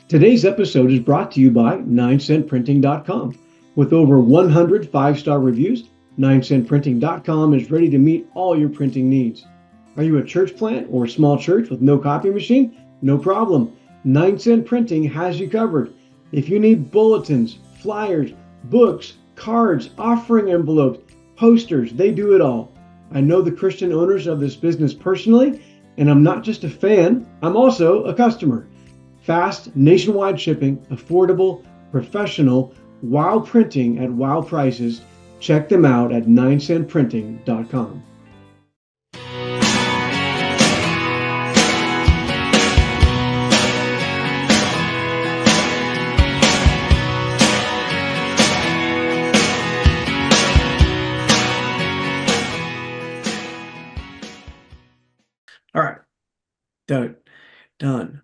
Today's episode is brought to you by 9centprinting.com. With over 100 five-star reviews, 9centprinting.com is ready to meet all your printing needs. Are you a church plant or small church with no copy machine? No problem. 9cent Printing has you covered. If you need bulletins, flyers, books, cards, offering envelopes, posters, they do it all. I know the Christian owners of this business personally, and I'm not just a fan, I'm also a customer. Fast, nationwide shipping, affordable, professional, wow printing at wow prices. Check them out at 9centprinting.com. All right. Done.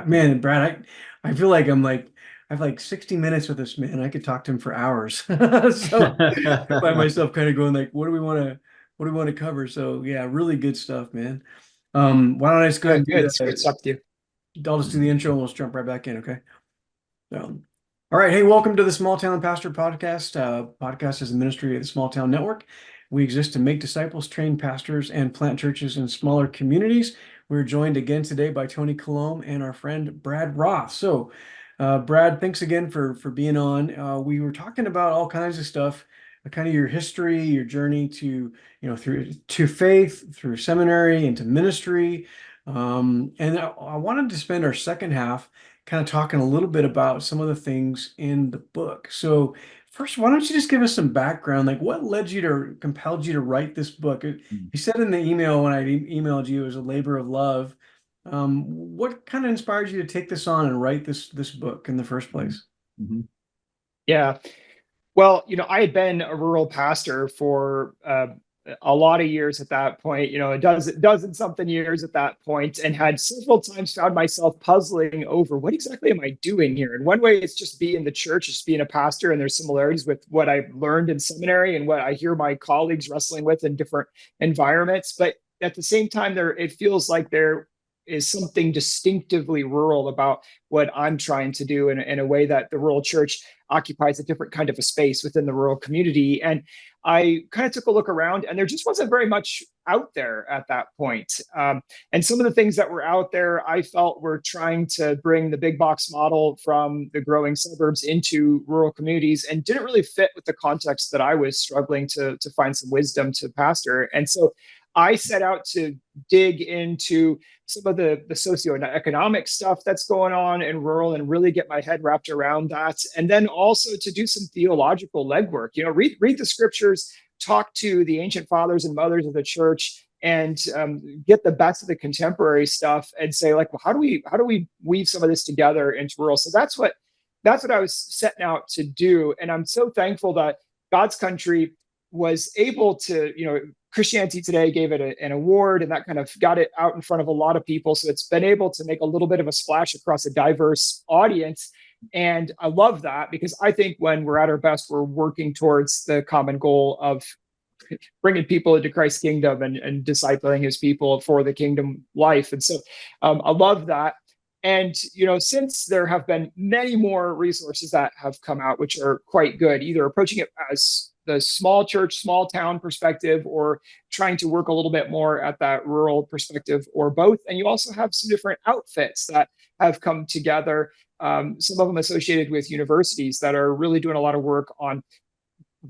Man, Brad, I feel like I have like 60 minutes with this man. I could talk to him for hours. So I find myself kind of going like, what do we want to cover? So yeah, really good stuff, man. Why don't I just go ahead and Good. It's great stuff to you. I'll just do the intro and we'll jump right back in, okay? All right. Hey, welcome to the Small Town Pastor Podcast. Podcast is a ministry of the Small Town Network. We exist to make disciples, train pastors, and plant churches in smaller communities. We're joined again today by Tony Colomb and our friend Brad Roth. So, Brad, thanks again for being on. We were talking about all kinds of stuff, kind of your history, your journey to through faith, through seminary, into ministry, and I wanted to spend our second half kind of talking a little bit about some of the things in the book. So first, why don't you just give us some background, like what compelled you to write this book? You said in the email when I emailed you, it was a labor of love. What kind of inspired you to take this on and write this book in the first place? Mm-hmm. Yeah. Well, I had been a rural pastor for a lot of years at that point, a dozen something years at that point, and had several times found myself puzzling over what exactly am I doing here? And one way it's just being the church, just being a pastor, and there's similarities with what I learned in seminary and what I hear my colleagues wrestling with in different environments. But at the same time, it feels like there is something distinctively rural about what I'm trying to do in a way that the rural church occupies a different kind of a space within the rural community. And I kind of took a look around, and there just wasn't very much out there at that point. And some of the things that were out there, I felt were trying to bring the big box model from the growing suburbs into rural communities and didn't really fit with the context that I was struggling to find some wisdom to pastor. And so I set out to dig into some of the socioeconomic stuff that's going on in rural and really get my head wrapped around that. And then also to do some theological legwork, read the scriptures, talk to the ancient fathers and mothers of the church, and get the best of the contemporary stuff and say, like, well, how do we weave some of this together into rural? So that's what I was setting out to do. And I'm so thankful that God's Country was able to, Christianity Today gave it an award, and that kind of got it out in front of a lot of people. So it's been able to make a little bit of a splash across a diverse audience. And I love that, because I think when we're at our best, we're working towards the common goal of bringing people into Christ's kingdom and discipling his people for the kingdom life. And so I love that. And, since there have been many more resources that have come out, which are quite good, either approaching it as the small church, small town perspective, or trying to work a little bit more at that rural perspective, or both. And you also have some different outfits that have come together, some of them associated with universities that are really doing a lot of work on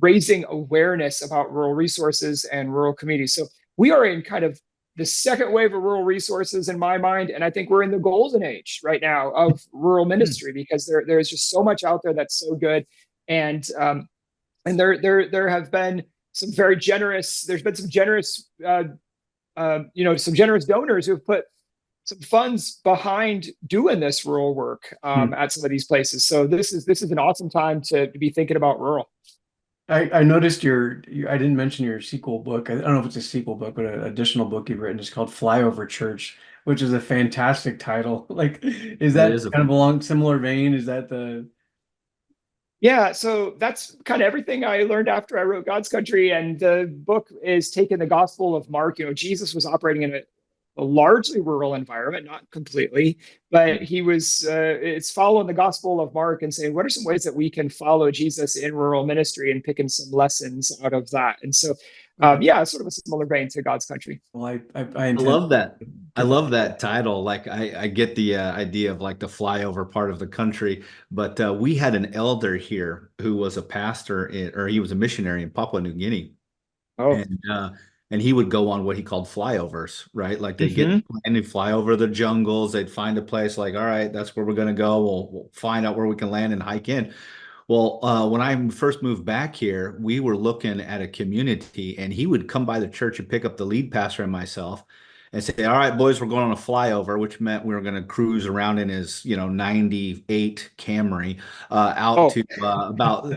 raising awareness about rural resources and rural communities. So we are in kind of the second wave of rural resources in my mind. And I think we're in the golden age right now of rural ministry, because there's just so much out there that's so good. And there have been some very generous, there's been some generous, some generous donors who have put some funds behind doing this rural work at some of these places. So this is an awesome time to be thinking about rural. I noticed I didn't mention your sequel book. I don't know if it's a sequel book, but an additional book you've written is called Flyover Church, which is a fantastic title. Like, is that kind of along similar vein? Is that the... Yeah, so that's kind of everything I learned after I wrote God's Country. And the book is taking the Gospel of Mark. Jesus was operating in a largely rural environment, not completely, but he was, it's following the Gospel of Mark and saying, what are some ways that we can follow Jesus in rural ministry and picking some lessons out of that? And so, Okay. yeah, sort of a similar vein to God's country. Well, I I intend love that. I to love that title. Like I get the idea of like the flyover part of the country, but we had an elder here who was a pastor or he was a missionary in Papua New Guinea, Oh, and uh, and he would go on what he called flyovers, right? Like they get mm-hmm. and they fly over the jungles. They'd find a place like, all right, that's where we're gonna go. We'll find out where we can land and hike in. Well, when I first moved back here, we were looking at a community, and he would come by the church and pick up the lead pastor and myself and say, "All right, boys, we're going on a flyover," which meant we were going to cruise around in his, 98 Camry out Oh, to about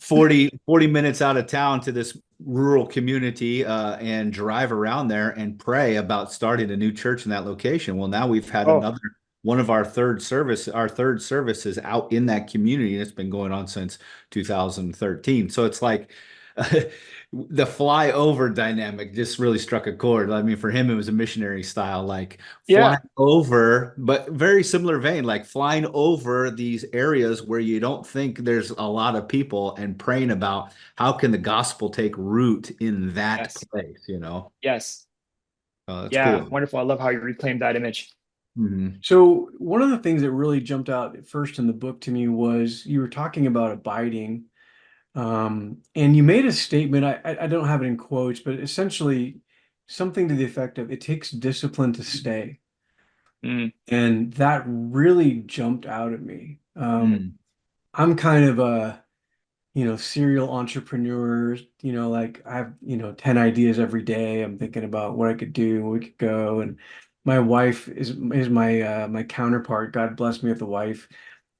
40 minutes out of town to this rural community and drive around there and pray about starting a new church in that location. Well, now we've had oh, another one of our third service is out in that community, and it's been going on since 2013. So it's like the flyover dynamic just really struck a chord. I mean, for him, it was a missionary style, like flying yeah, over, but very similar vein, like flying over these areas where you don't think there's a lot of people and praying about how can the gospel take root in that yes, place. yes, That's yeah, cool. wonderful. I love how you reclaimed that image. Mhm. So one of the things that really jumped out at first in the book to me was you were talking about abiding, and you made a statement. I don't have it in quotes, but essentially something to the effect of it takes discipline to stay, Mm, and that really jumped out at me. Mm. I'm kind of a serial entrepreneur. Like I have 10 ideas every day. I'm thinking about what I could do, where we could go, and my wife is my counterpart. God bless me with a wife.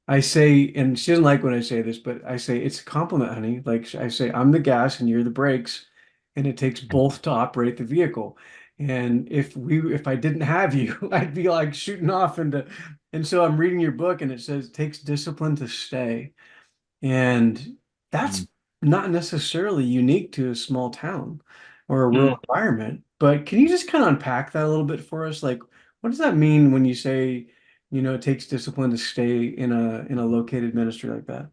I say, and she doesn't like when I say this, but I say it's a compliment, honey. Like I say, I'm the gas and you're the brakes, and it takes both to operate the vehicle. And if I didn't have you, I'd be like shooting off into. And so I'm reading your book, and it says it takes discipline to stay, and Mm. that's not necessarily unique to a small town or a mm, rural environment. But can you just kind of unpack that a little bit for us? Like, what does that mean when you say, it takes discipline to stay in a located ministry like that?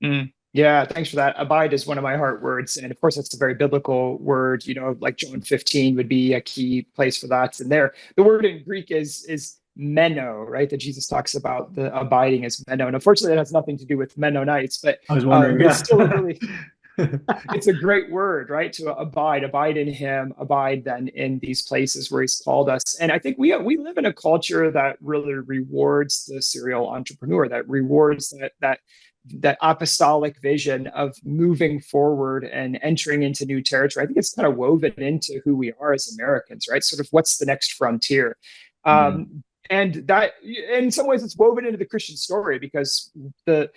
mm. Yeah, thanks for that. Abide is one of my heart words. And of course, that's a very biblical word, like John 15 would be a key place for that. And there, the word in Greek is meno, right? That Jesus talks about the abiding as meno. And unfortunately, that has nothing to do with Mennonites, but I was wondering, but it's yeah. still a really it's a great word, right? To abide in him, abide then in these places where he's called us. And I think we live in a culture that really rewards the serial entrepreneur, that rewards that apostolic vision of moving forward and entering into new territory. I think it's kind of woven into who we are as Americans, right? Sort of what's the next frontier. Mm. And that in some ways it's woven into the Christian story because the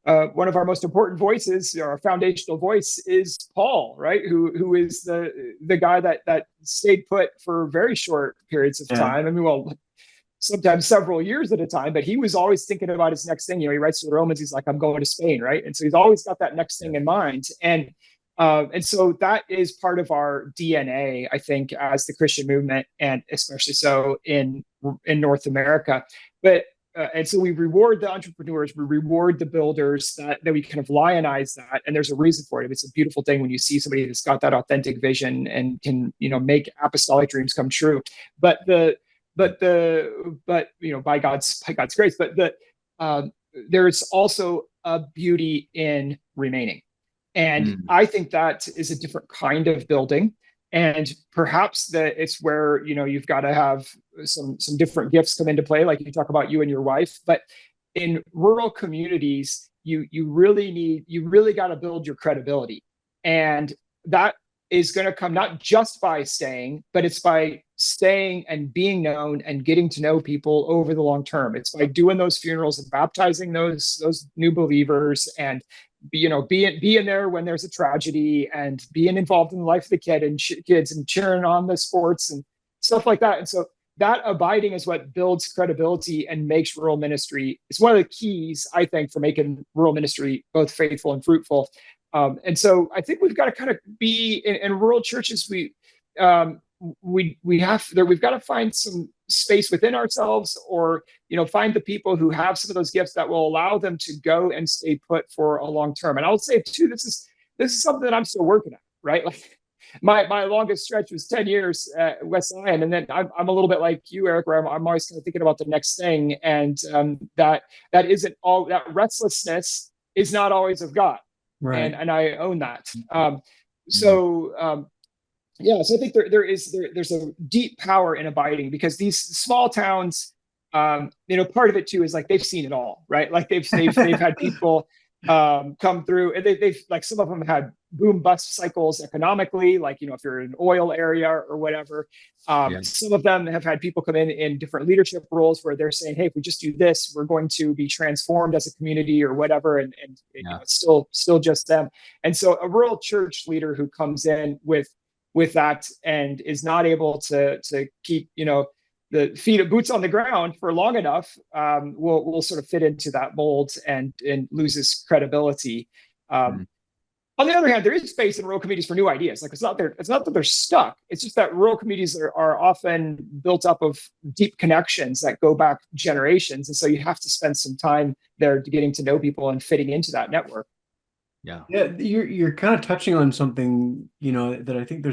one of our most important voices, our foundational voice, is Paul, right? Who is the guy that stayed put for very short periods of Yeah. time. I mean, well, sometimes several years at a time, but he was always thinking about his next thing. He writes to the Romans, he's like, I'm going to Spain, right? And so he's always got that next Yeah. thing in mind. And so that is part of our DNA, I think, as the Christian movement, and especially so in North America. But and so we reward the entrepreneurs, we reward the builders, that we kind of lionize that, and there's a reason for it. It's a beautiful thing when you see somebody that's got that authentic vision and can make apostolic dreams come true. But by God's grace, but there's also a beauty in remaining. And Mm. I think that is a different kind of building. And perhaps that it's where, you've got to have some different gifts come into play, like you talk about you and your wife. But in rural communities, you really got to build your credibility. And that is going to come not just by staying, but it's by staying and being known and getting to know people over the long term. It's by doing those funerals and baptizing those new believers, and being there when there's a tragedy, and being involved in the life of the kids and cheering on the sports and stuff like that. And so that abiding is what builds credibility and makes rural ministry. It's one of the keys, I think, for making rural ministry both faithful and fruitful. And so I think we've got to kind of be in rural churches. we've got to find some space within ourselves, or find the people who have some of those gifts that will allow them to go and stay put for a long term. And I would say too, this is something that I'm still working at, right? Like my longest stretch was 10 years at West Zion, and then I'm a little bit like you, Eric, where I'm always kind of thinking about the next thing, and that isn't all, that restlessness is not always of God, Right. and I own that. So yeah, so I think there's a deep power in abiding, because these small towns, part of it too is like they've seen it all, right? Like they've had people come through, and they've like, some of them had boom bust cycles economically, like if you're in an oil area or whatever. Yeah. Some of them have had people come in different leadership roles where they're saying, hey, if we just do this, we're going to be transformed as a community or whatever, and Yeah. it's still just them. And so a rural church leader who comes in with that and is not able to keep the feet of boots on the ground for long enough, will sort of fit into that mold and loses credibility. Mm. On the other hand, there is space in rural communities for new ideas. Like it's not that they're stuck. It's just that rural communities are often built up of deep connections that go back generations, and so you have to spend some time there getting to know people and fitting into that network. Yeah. Yeah, you're kind of touching on something, that I think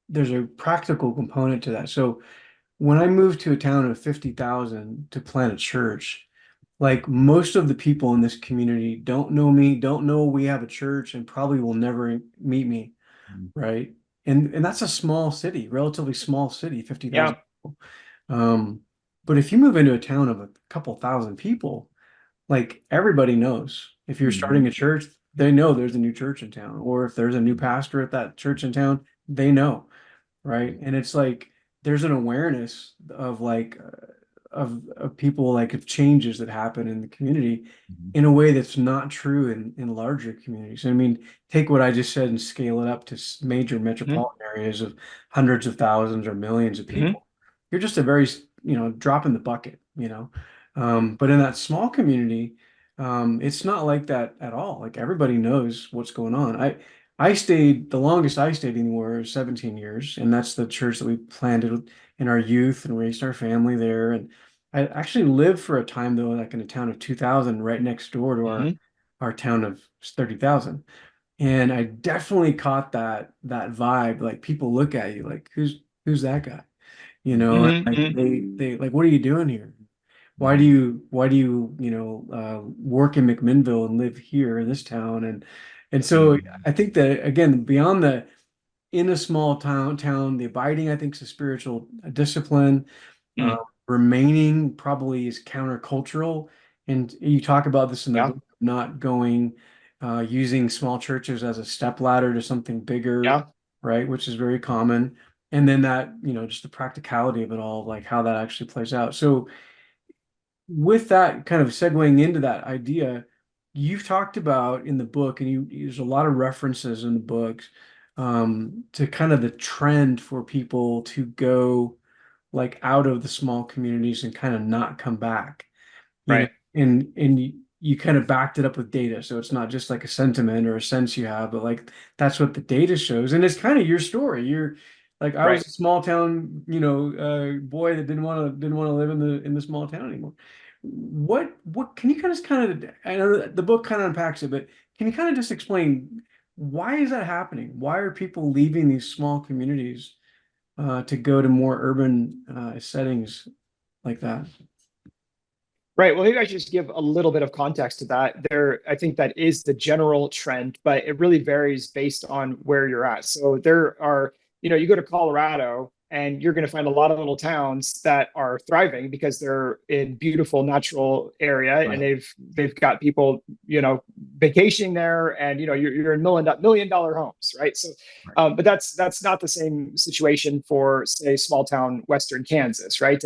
there's a practical component to that. So when I moved to a town of 50,000 to plant a church, like most of the people in this community don't know me, don't know we have a church, and probably will never meet me, Mm. right? And that's a small city, relatively small city, 50,000 Yeah. people. But if you move into a town of a couple thousand people, like everybody knows. If you're starting a church, they know there's a new church in town. Or if there's a new pastor at that church in town, they know, right? And it's like there's an awareness of like of people, like of changes that happen in the community Mhm. in a way that's not true in larger communities. I mean, take what I just said and scale it up to major Mm-hmm. metropolitan areas of hundreds of thousands or millions of Mm-hmm. people. You're just a very, drop in the bucket. But in that small community, it's not like that at all. Like everybody knows what's going on. I stayed, the longest I stayed anywhere is 17 years, and that's the church that we planted in our youth and raised our family there. And I actually lived for a time though, like in a town of 2,000 right next door to Mm-hmm. our town of 30,000. And I definitely caught that vibe. Like people look at you like, who's that guy? And Mm-hmm. like Mm-hmm. they like, what are you doing here? Mhm. Why do you, work in McMinnville and live here in this town? And so Mhm. I think that again, beyond the in a small town, the abiding, I think, is a spiritual discipline. Uh, Mm. remaining probably is countercultural. And you talk about this in the Yeah. book, not going, using small churches as a stepladder to something bigger, Yeah. right? Which is very common. And then that, just the practicality of it all, like how that actually plays out. So with that kind of segueing into that idea, you've talked about in the book, and there's a lot of references in the books, to kind of the trend for people to go like out of the small communities and kind of not come back, you know, Right. and you kind of backed it up with data. So it's not just like a sentiment or a sense you have, but like that's what the data shows. And it's kind of your story. You're like, I was Right. a small town, boy that didn't want to live in the small town anymore. What can you kind of I know that the book kind of unpacks it, but can you kind of just explain why is that happening? Why are people leaving these small communities to go to more urban settings like that? Right. Well, maybe I should just give a little bit of context to that. I think that is the general trend, but it really varies based on where you're at. So there are, you go to Colorado and you're going to find a lot of little towns that are thriving because they're in beautiful natural area, and Right. they've got people, vacationing there, and you're in million dollar homes, right? So, Right. but that's not the same situation for, say, small town Western Kansas, right?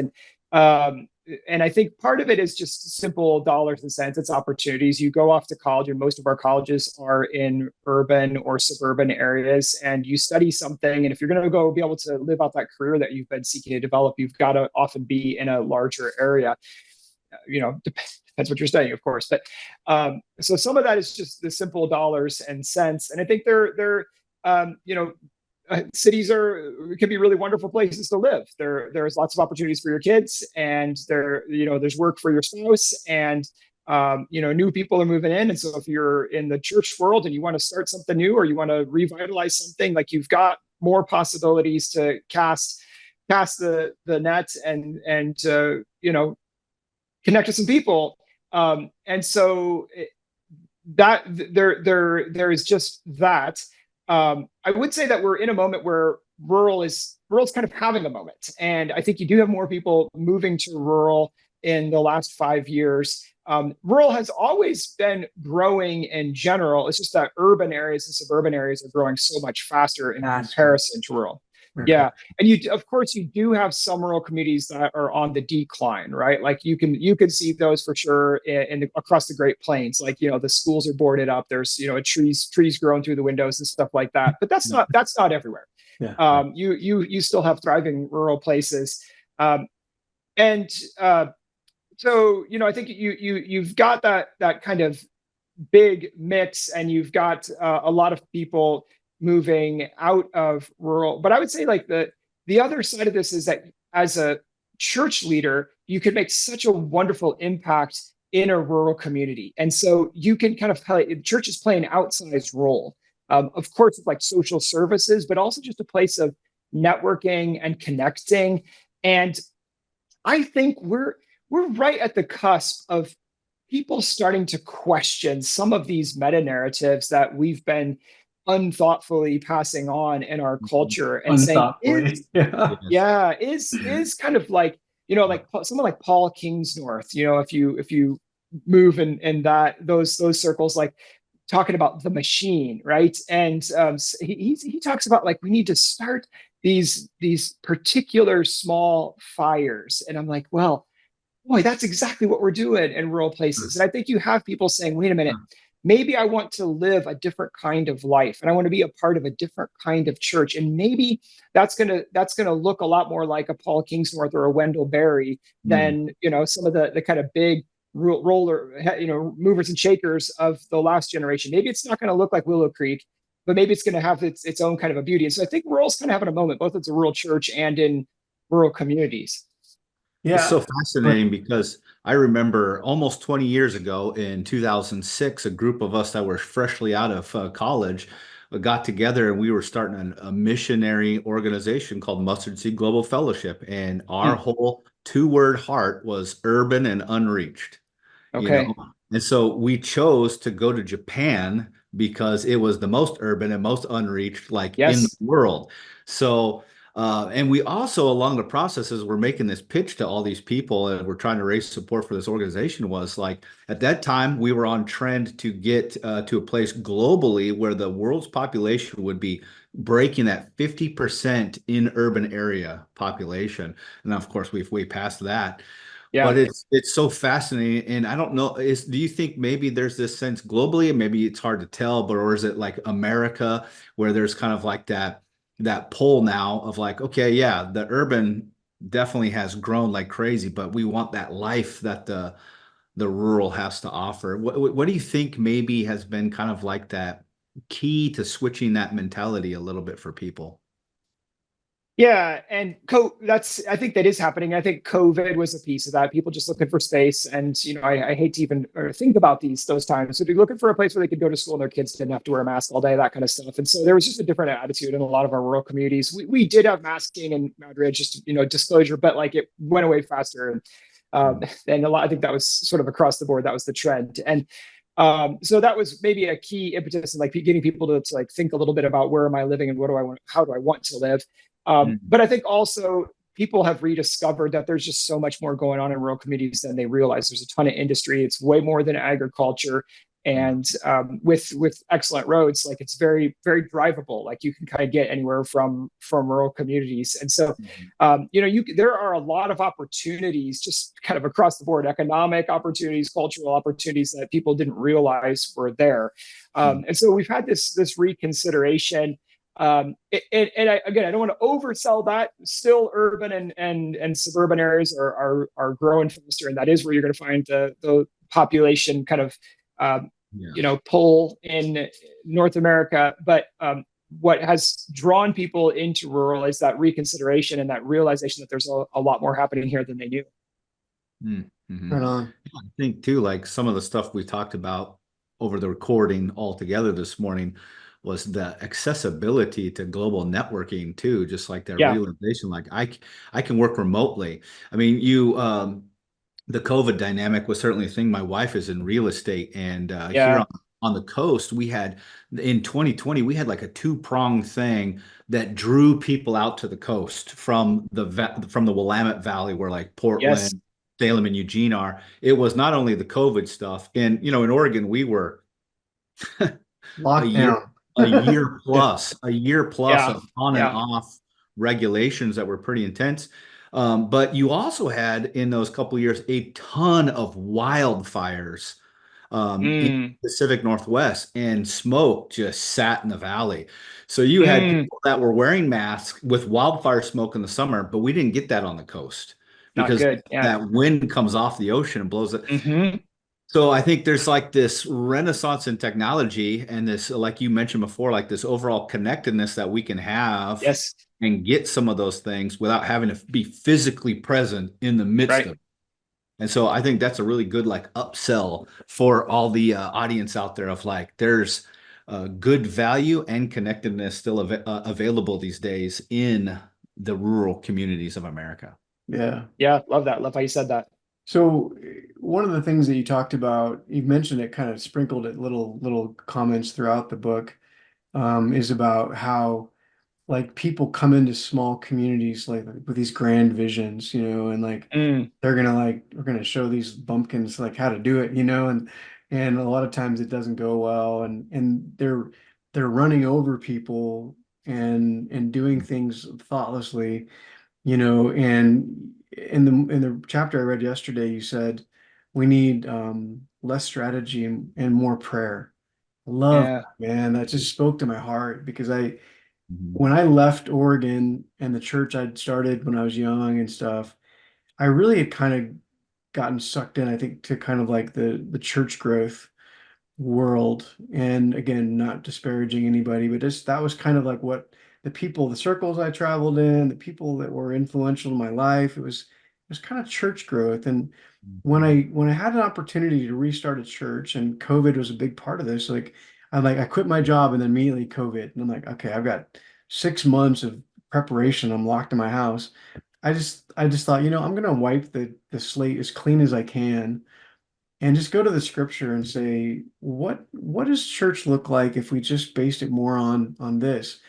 Um, and I think part of it is just simple dollars and cents. It's opportunities. You go off to college, and most of our colleges are in urban or suburban areas, and you study something. And if you're going to go be able to live out that career that you've been seeking to develop, you've got to often be in a larger area. Depends what you're studying, of course. But so some of that is just the simple dollars and cents. And I think they're cities can be really wonderful places to live. There's lots of opportunities for your kids, and there's work for your spouse, and new people are moving in. And so if you're in the church world and you want to start something new, or you want to revitalize something, like, you've got more possibilities to cast the net and connect with some people. And so that there is just that. I would say that we're in a moment where rural's kind of having a moment, and I think you do have more people moving to rural in the last 5 years. Rural has always been growing in general. It's just that urban areas and suburban areas are growing so much faster in comparison to rural. Yeah, and of course you do have some rural communities that are on the decline, right? Like you can see those for sure across the Great Plains. Like, the schools are boarded up. There's trees growing through the windows and stuff like that. But that's not everywhere. Yeah. You still have thriving rural places, and so I think you've got that kind of big mix, and you've got a lot of people moving out of rural. But I would say, like, the other side of this is that as a church leader, you can make such a wonderful impact in a rural community. And so you can kind of churches play an outsized role. Of course, it's like social services, but also just a place of networking and connecting. And I think we're right at the cusp of people starting to question some of these meta narratives that we've been unthoughtfully passing on in our culture, and saying, is kind of like, like someone like Paul Kingsnorth, if you move in those circles, like talking about the machine, right? And he talks about, like, we need to start these particular small fires. And I'm like, well, boy, that's exactly what we're doing in rural places. And I think you have people saying, wait a minute, maybe I want to live a different kind of life, and I want to be a part of a different kind of church. And maybe that's gonna look a lot more like a Paul Kingsnorth or a Wendell Berry than some of the kind of big roller movers and shakers of the last generation. Maybe it's not going to look like Willow Creek, but maybe it's going to have its own kind of a beauty. And so I think rural's kind of having a moment, both as a rural church and in rural communities. Yeah. It's so fascinating because I remember almost 20 years ago in 2006, a group of us that were freshly out of college got together, and we were starting a missionary organization called Mustard Seed Global Fellowship. And our whole 2-word heart was urban and unreached. Okay. And so we chose to go to Japan because it was the most urban and most unreached, like, in the world. So and we also, along the processes, we're making this pitch to all these people, and we're trying to raise support for this organization. Was like, at that time, we were on trend to get to a place globally where the world's population would be breaking that 50% in urban area population. And of course, we've way past that. Yeah. But it's so fascinating. And I don't know, do you think maybe there's this sense globally, and maybe it's hard to tell, but or is it like America, where there's kind of like that pull now of like, okay, yeah, the urban definitely has grown like crazy, but we want that life that the rural has to offer. What do you think maybe has been kind of like that key to switching that mentality a little bit for people? Yeah, and I think that is happening. I think COVID was a piece of that. People just looking for space, and I hate to even think about those times. So they're looking for a place where they could go to school and their kids didn't have to wear a mask all day, that kind of stuff. And so there was just a different attitude in a lot of our rural communities. We did have masking in Madrid, just disclosure, but like it went away faster, and I think that was sort of across the board. That was the trend, and so that was maybe a key impetus in like getting people to like think a little bit about where am I living and how do I want to live. But I think also people have rediscovered that there's just so much more going on in rural communities than they realize. There's a ton of industry. It's way more than agriculture. And with excellent roads, like it's very, very drivable. Like you can kind of get anywhere from rural communities. And so, there are a lot of opportunities just kind of across the board, economic opportunities, cultural opportunities that people didn't realize were there. And so we've had this reconsideration. And I don't want to oversell that. Still, urban and suburban areas are growing faster, and that is where you're going to find the population kind of pull in North America. But what has drawn people into rural is that reconsideration and that realization that there's a lot more happening here than they knew. Mm-hmm. Right on. I think too, like some of the stuff we talked about over the recording altogether this morning was the accessibility to global networking too, just like that Yeah. realization, like I can work remotely. I mean, the COVID dynamic was certainly a thing. My wife is in real estate, and here Yeah. on the coast, we had in 2020, we had like a two-pronged thing that drew people out to the coast from the Willamette Valley, where like Yes. Portland, Salem, and Eugene are. It was not only the COVID stuff, and in Oregon, we were a year Lockdown. a year Yeah. plus a year plus Yeah. of on and Yeah. off regulations that were pretty intense. But you also had in those couple of years a ton of wildfires in Mm. the Pacific Northwest, and smoke just sat in the valley. So you had Mm. people that were wearing masks with wildfire smoke in the summer, but we didn't get that on the coast Not because good. Yeah. that wind comes off the ocean and blows it. Mm-hmm. So I think there's like this renaissance in technology and this, like you mentioned before, like this overall connectedness that we can have Yes. and get some of those things without having to be physically present in the midst Right. of it. And so I think that's a really good like upsell for all the audience out there of like there's good value and connectedness still available these days in the rural communities of America. Yeah. Yeah. Love that. Love how you said that. So one of the things that you talked about, you mentioned it, kind of sprinkled it little comments throughout the book, is about how like people come into small communities like with these grand visions, and like Mm. we're gonna show these bumpkins like how to do it, and a lot of times it doesn't go well, and they're running over people and doing things thoughtlessly, and in the chapter I read yesterday, you said we need less strategy and more prayer. I love Yeah. that, man. That just spoke to my heart because Mhm. when I left Oregon and the church I'd started when I was young and stuff, I really had kind of gotten sucked in, I think, to kind of like the church growth world. And again, not disparaging anybody, but just that was kind of like what the circles I traveled in, the people that were influential in my life, it was kind of church growth. And when I had an opportunity to restart a church, and COVID was a big part of this, like I quit my job and then immediately COVID. And I'm like, okay, I've got 6 months of preparation. I'm locked in my house. I just thought, I'm gonna wipe the slate as clean as I can and just go to the scripture and say, what does church look like if we just based it more on this?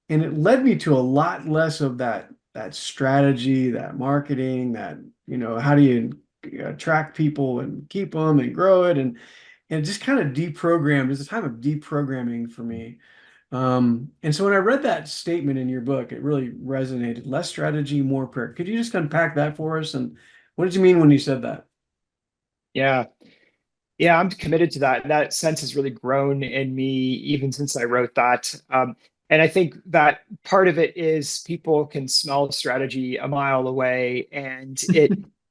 And it led me to a lot less of that strategy, that marketing, that, how do you attract people and keep them and grow it, and just kind of deprogrammed. It's a time of deprogramming for me. And so when I read that statement in your book, it really resonated. Less strategy, more prayer. Could you just unpack that for us? And what did you mean when you said that? Yeah. Yeah, I'm committed to that. That sense has really grown in me even since I wrote that. And I think that part of it is people can smell strategy a mile away, and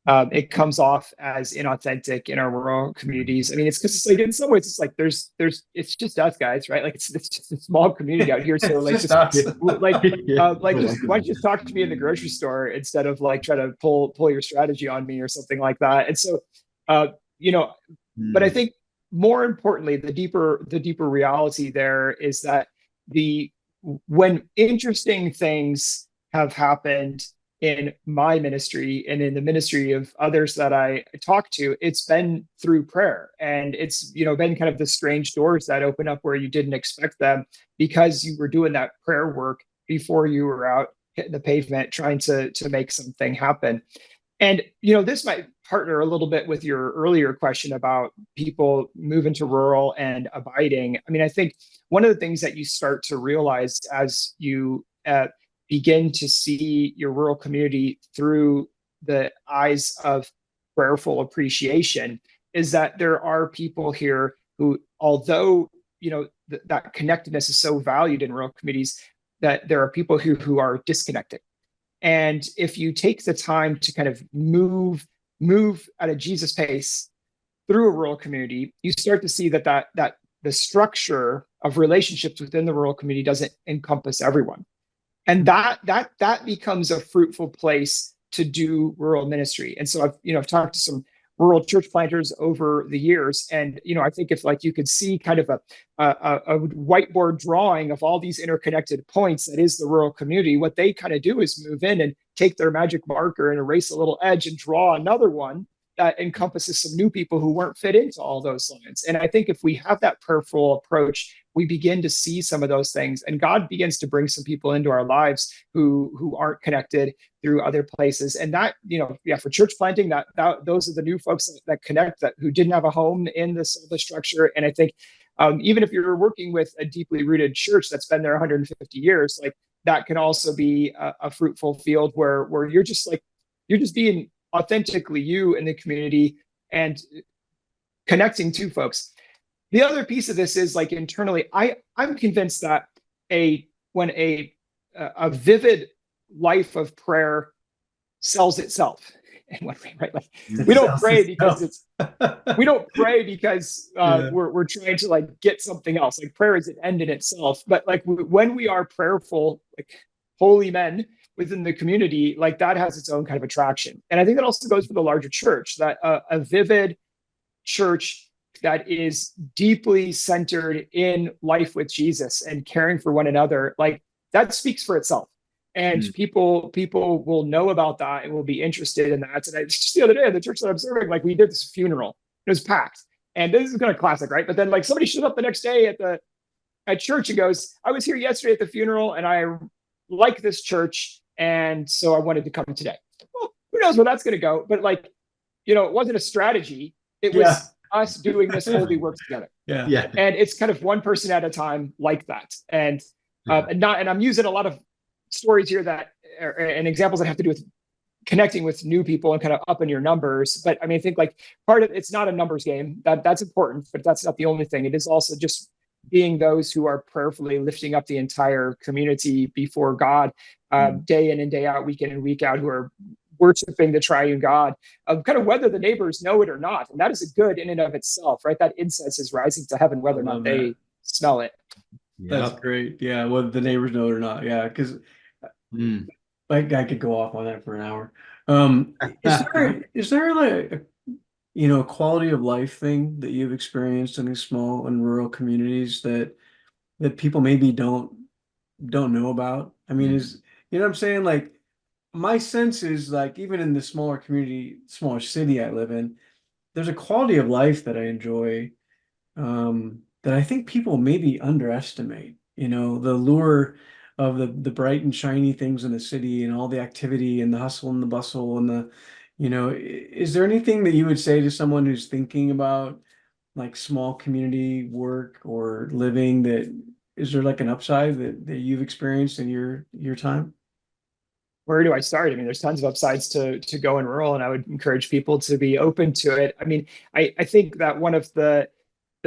it comes off as inauthentic in our rural communities. I mean, it's because like in some ways it's like it's just us guys, right? Like it's just a small community out here. So It's like just just us. like just why don't you just talk to me in the grocery store instead of like try to pull your strategy on me or something like that. And so uh, you know, but I Mm. think more importantly, the deeper reality there is that the when interesting things have happened in my ministry and in the ministry of others that I talk to, it's been through prayer. And it's, been kind of the strange doors that open up where you didn't expect them because you were doing that prayer work before you were out hitting the pavement trying to make something happen. And this might partner a little bit with your earlier question about people moving to rural and abiding. I mean, I think one of the things that you start to realize as you begin to see your rural community through the eyes of prayerful appreciation is that there are people here who, although that connectedness is so valued in rural communities, that there are people who are disconnected. And if you take the time to kind of move at a Jesus pace through a rural community, you start to see that the structure of relationships within the rural community doesn't encompass everyone. And that becomes a fruitful place to do rural ministry. And so I've talked to some rural church planters over the years, and I think if like you could see kind of a whiteboard drawing of all these interconnected points that is the rural community, what they kind of do is move in and take their magic marker and erase a little edge and draw another one that encompasses some new people who weren't fit into all those lines. And I think if we have that prayerful approach, we begin to see some of those things, and God begins to bring some people into our lives who aren't connected through other places. And that, for church planting, that those are the new folks that connect, that who didn't have a home in the structure. And I think even if you're working with a deeply rooted church that's been there 150 years, like that can also be a fruitful field where you're just being authentically you in the community and connecting to folks. The other piece of this is like internally, I'm convinced that when a vivid life of prayer sells itself in one way, right? Like we don't pray because we're trying to like get something else. Like prayer is an end in itself, but like when we are prayerful, like holy men within the community, like that has its own kind of attraction. And I think that also goes for the larger church, that a vivid church that is deeply centered in life with Jesus and caring for one another, like that speaks for itself. And people will know about that and will be interested in that. And just the other day at the church that I'm serving, like we did this funeral. It was packed. And this is kind of classic, right? But then like somebody shows up the next day at church and goes, I was here yesterday at the funeral and I like this church, and so I wanted to come today. Well, who knows where that's going to go? But like, it wasn't a strategy. It was us doing this holy work together. Yeah. And it's kind of one person at a time like that. And and I'm using a lot of stories here and examples that have to do with connecting with new people and kind of upping your numbers. But I mean, I think like part of it's not a numbers game. That's important, but that's not the only thing. It is also just being those who are prayerfully lifting up the entire community before God, day in and day out, week in and week out, who are worshiping the triune God, kind of whether the neighbors know it or not. And that is a good in and of itself, right? That incense is rising to heaven, whether or not they smell it. That's great. Yeah, whether the neighbors know it or not. Yeah, because like I could go off on that for an hour. Is there like a quality of life thing that you've experienced in these small and rural communities that people maybe don't know about? I mean, is what I'm saying? Like my sense is like even in the smaller community, smaller city I live in, there's a quality of life that I enjoy that I think people maybe underestimate. The lure of the bright and shiny things in the city and all the activity and the hustle and the bustle and is there anything that you would say to someone who's thinking about like small community work or living, that is there like an upside that you've experienced in your time? Where do I start? I mean, there's tons of upsides to going rural, and I would encourage people to be open to it. I mean, I think that one of the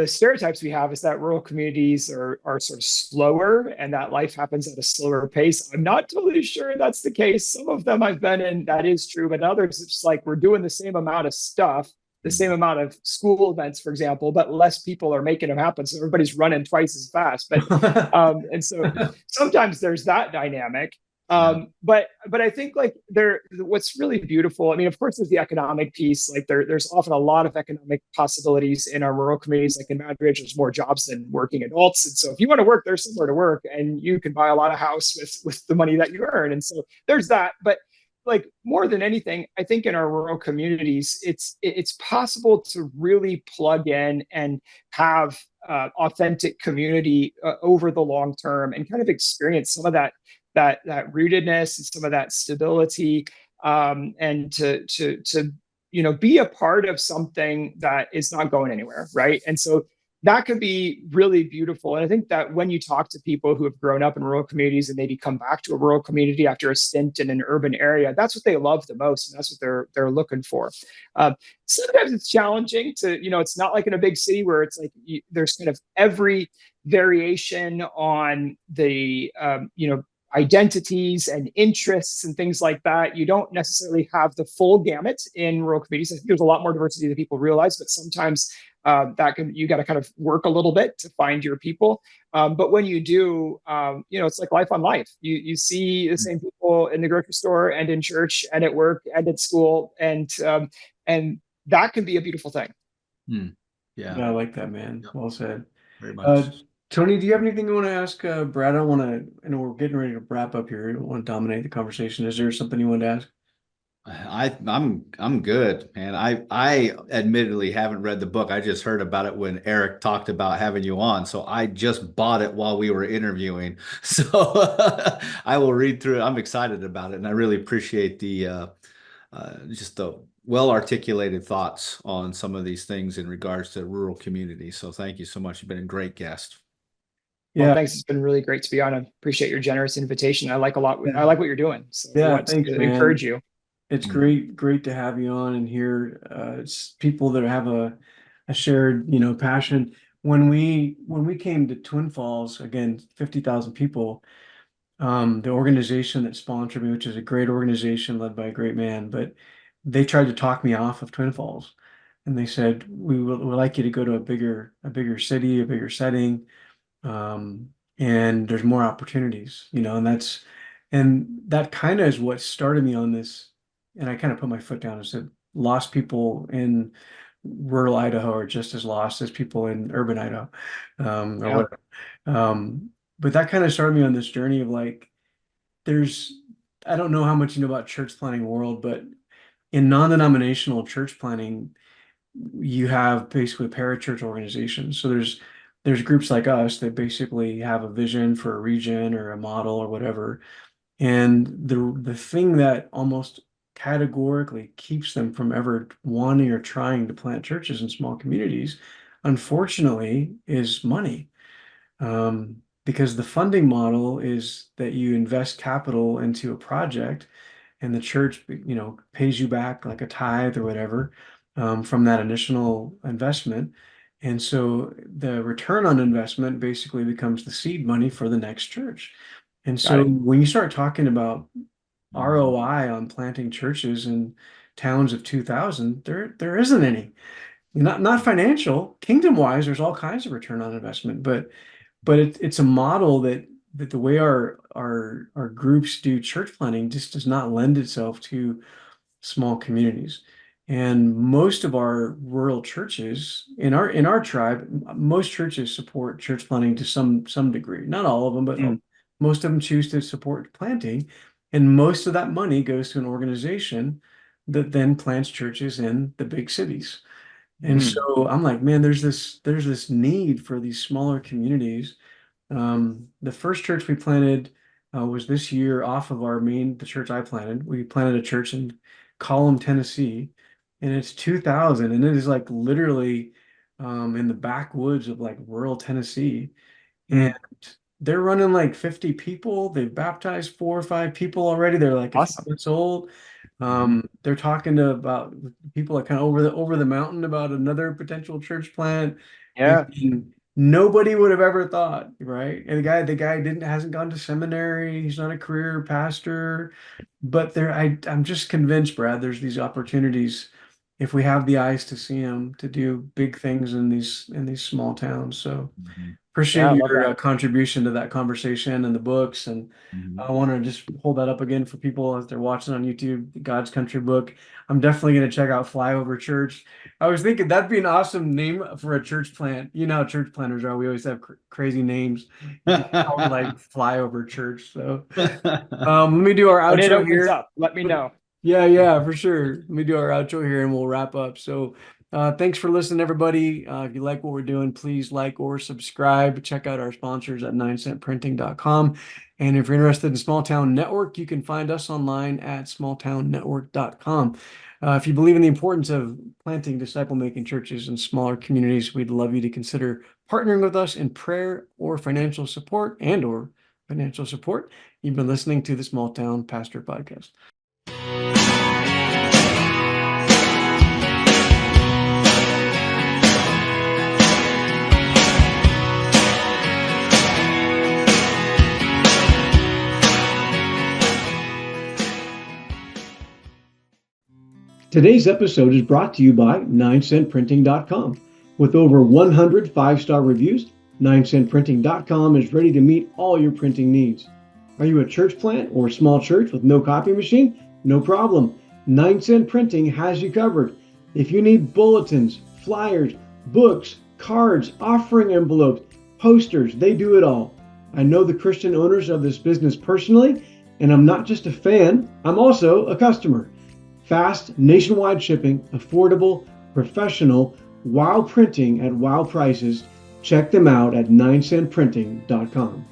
stereotypes we have is that rural communities are sort of slower and that life happens at a slower pace. I'm not totally sure that's the case. Some of them I've been in, that is true, but others it's like we're doing the same amount of stuff, the same amount of school events, for example, but less people are making them happen. So everybody's running twice as fast. But and so sometimes there's that dynamic. But I think like what's really beautiful, I mean, of course, there's the economic piece. Like there's often a lot of economic possibilities in our rural communities. Like in Madrid, there's more jobs than working adults. And so if you want to work, there's somewhere to work, and you can buy a lot of house with the money that you earn. And so there's that. But like more than anything, I think in our rural communities, it's possible to really plug in and have authentic community over the long term and kind of experience some of that rootedness and some of that stability, and to be a part of something that is not going anywhere, right? And so that can be really beautiful. And I think that when you talk to people who have grown up in rural communities and maybe come back to a rural community after a stint in an urban area, that's what they love the most, and that's what they're looking for. Sometimes it's challenging to, it's not like in a big city where it's like there's kind of every variation on the identities and interests and things like that. You don't necessarily have the full gamut in rural communities. I think there's a lot more diversity than people realize, but sometimes you got to kind of work a little bit to find your people. But when you do, it's like life on life. You see the same people in the grocery store and in church and at work and at school, and that can be a beautiful thing. Yeah. Yeah, I like that, man. Yep. Well said. Very much. Tony, do you have anything you want to ask Brad? I don't want to, I know we're getting ready to wrap up here. I don't want to dominate the conversation. Is there something you want to ask? I'm good, man. I admittedly haven't read the book. I just heard about it when Eric talked about having you on. So I just bought it while we were interviewing. So I will read through it. I'm excited about it, and I really appreciate the just the well articulated thoughts on some of these things in regards to rural communities. So thank you so much. You've been a great guest. Well, Yeah, thanks. It's been really great to be on. I appreciate your generous invitation. I like what you're doing. So I yeah, want thanks, to man. encourage you. It's great to have you on and hear it's people that have a shared, passion. When we came to Twin Falls, again, 50,000 people, the organization that sponsored me, which is a great organization led by a great man, but they tried to talk me off of Twin Falls. And they said, we'd like you to go to a bigger city, a bigger setting. And there's more opportunities, and that kind of is what started me on this. And I kind of put my foot down and said, lost people in rural Idaho are just as lost as people in urban Idaho, or Yeah. whatever. But that kind of started me on this journey of like, I don't know how much you know about church planting world, but in non-denominational church planting, you have basically parachurch organizations. So there's groups like us that basically have a vision for a region or a model or whatever. And the thing that almost categorically keeps them from ever wanting or trying to plant churches in small communities, unfortunately, is money. Because the funding model is that you invest capital into a project and the church, pays you back like a tithe or whatever, from that initial investment. And so the return on investment basically becomes the seed money for the next church. And Got so it. when you start talking about ROI on planting churches in towns of 2,000, there isn't any. Not financial, kingdom wise, there's all kinds of return on investment, but it's a model that the way our groups do church planting just does not lend itself to small communities. And most of our rural churches in our tribe, most churches support church planting to some degree. Not all of them, but Mm. most of them choose to support planting. And most of that money goes to an organization that then plants churches in the big cities. And Mm. so I'm like, man, there's this need for these smaller communities. The first church we planted was this year off of the church I planted. We planted a church in Colum, Tennessee, and it's 2,000, and it is like literally in the backwoods of like rural Tennessee. And Mm. they're running like 50 people. They've baptized 4 or 5 people already. They're like a few Awesome. months old. They're talking about people that kind of over the mountain about another potential church plant. Yeah. And nobody would have ever thought, right? And the guy hasn't gone to seminary. He's not a career pastor, but I'm just convinced, Brad, there's these opportunities if we have the eyes to see them to do big things in these small towns. So Yeah. appreciate I love your that. contribution to that conversation and the books. And I want to just hold that up again for people as they're watching on YouTube, the God's Country book. I'm definitely going to check out Flyover Church. I was thinking that'd be an awesome name for a church plant. You know how church planters are. We always have crazy names. You could call it like Flyover Church. So let me do our When it outro opens here. up, let me know. Yeah, for sure. Let me do our outro here and we'll wrap up. So thanks for listening, everybody. If you like what we're doing, please like or subscribe. Check out our sponsors at 9centprinting.com. And if you're interested in Small Town Network, you can find us online at smalltownnetwork.com. If you believe in the importance of planting disciple-making churches in smaller communities, we'd love you to consider partnering with us in prayer or financial support You've been listening to the Small Town Pastor Podcast. Today's episode is brought to you by 9centprinting.com. With over 100 5-star reviews, 9centprinting.com is ready to meet all your printing needs. Are you a church plant or small church with no copy machine? No problem. 9 Cent Printing has you covered. If you need bulletins, flyers, books, cards, offering envelopes, posters, they do it all. I know the Christian owners of this business personally, and I'm not just a fan, I'm also a customer. Fast, nationwide shipping, affordable, professional, wow printing at wow prices. Check them out at 9centprinting.com.